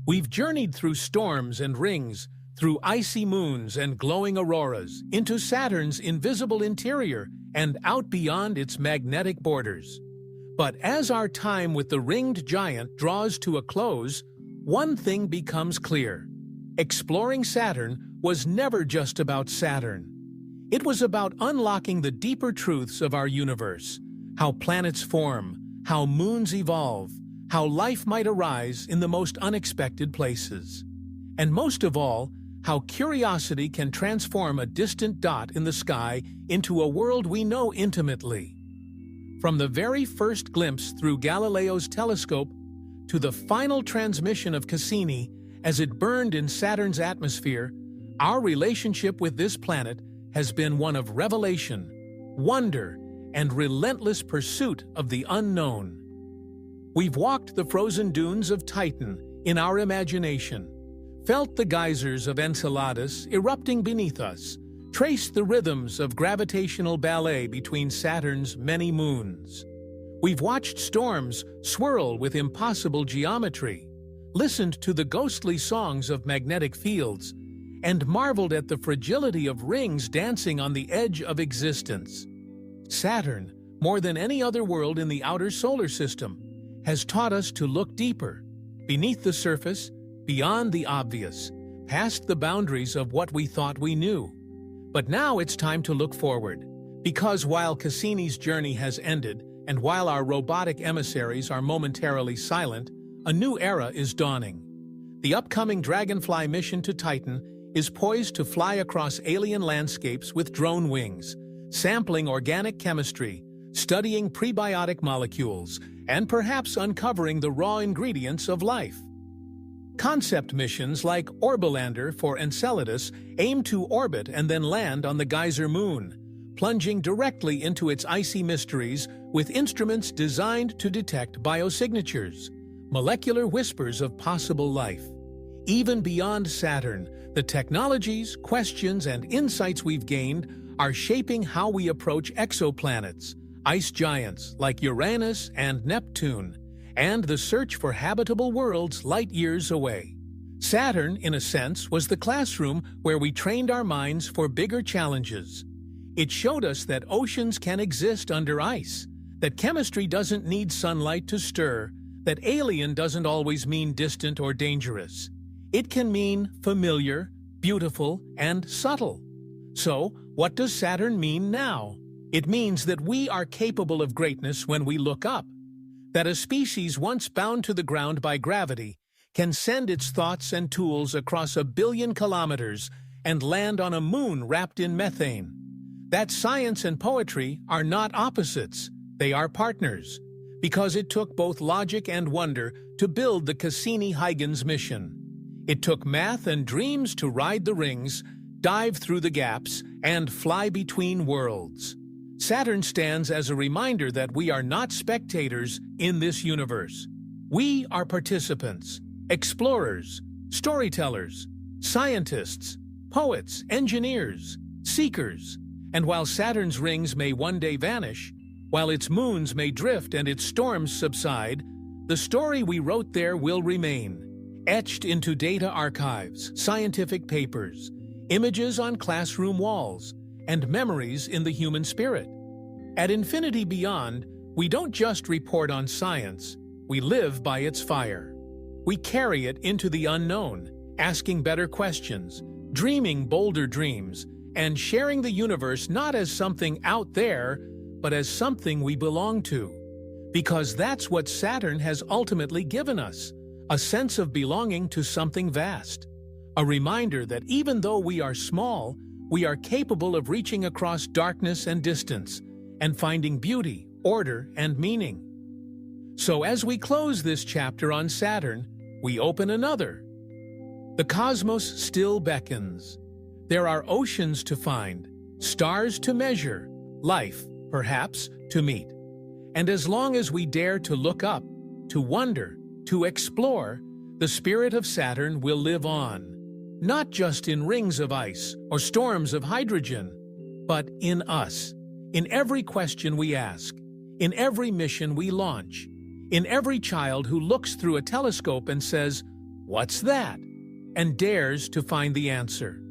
We've journeyed through storms and rings, through icy moons and glowing auroras, into Saturn's invisible interior and out beyond its magnetic borders. But as our time with the ringed giant draws to a close, one thing becomes clear. Exploring Saturn was never just about Saturn. It was about unlocking the deeper truths of our universe, how planets form, how moons evolve, how life might arise in the most unexpected places. And most of all, how curiosity can transform a distant dot in the sky into a world we know intimately. From the very first glimpse through Galileo's telescope to the final transmission of Cassini as it burned in Saturn's atmosphere, our relationship with this planet has been one of revelation, wonder, and relentless pursuit of the unknown. We've walked the frozen dunes of Titan in our imagination, felt the geysers of Enceladus erupting beneath us, traced the rhythms of gravitational ballet between Saturn's many moons. We've watched storms swirl with impossible geometry, listened to the ghostly songs of magnetic fields, and marveled at the fragility of rings dancing on the edge of existence. Saturn, more than any other world in the outer solar system, has taught us to look deeper, beneath the surface, beyond the obvious, past the boundaries of what we thought we knew. But now it's time to look forward, because while Cassini's journey has ended, and while our robotic emissaries are momentarily silent, a new era is dawning. The upcoming Dragonfly mission to Titan is poised to fly across alien landscapes with drone wings, sampling organic chemistry, studying prebiotic molecules, and perhaps uncovering the raw ingredients of life. Concept missions like Orbilander for Enceladus aim to orbit and then land on the Geyser Moon, plunging directly into its icy mysteries with instruments designed to detect biosignatures, molecular whispers of possible life. Even beyond Saturn, the technologies, questions, and insights we've gained are shaping how we approach exoplanets, ice giants like Uranus and Neptune, and the search for habitable worlds light years away. Saturn, in a sense, was the classroom where we trained our minds for bigger challenges. It showed us that oceans can exist under ice, that chemistry doesn't need sunlight to stir, that alien doesn't always mean distant or dangerous. It can mean familiar, beautiful, and subtle. So, what does Saturn mean now? It means that we are capable of greatness when we look up, that a species once bound to the ground by gravity can send its thoughts and tools across 1 billion kilometers and land on a moon wrapped in methane. That science and poetry are not opposites, they are partners, because it took both logic and wonder to build the Cassini-Huygens mission. It took math and dreams to ride the rings, dive through the gaps, and fly between worlds. Saturn stands as a reminder that we are not spectators in this universe. We are participants, explorers, storytellers, scientists, poets, engineers, seekers. And while Saturn's rings may one day vanish, while its moons may drift and its storms subside, the story we wrote there will remain, etched into data archives, scientific papers, images on classroom walls, and memories in the human spirit. At Infinity Beyond, we don't just report on science, we live by its fire. We carry it into the unknown, asking better questions, dreaming bolder dreams, and sharing the universe not as something out there, but as something we belong to. Because that's what Saturn has ultimately given us, a sense of belonging to something vast. A reminder that even though we are small, we are capable of reaching across darkness and distance, and finding beauty, order, and meaning. So as we close this chapter on Saturn, we open another. The cosmos still beckons. There are oceans to find, stars to measure, life, perhaps, to meet. And as long as we dare to look up, to wonder, to explore, the spirit of Saturn will live on. Not just in rings of ice or storms of hydrogen, but in us, in every question we ask, in every mission we launch, in every child who looks through a telescope and says, "What's that?" and dares to find the answer.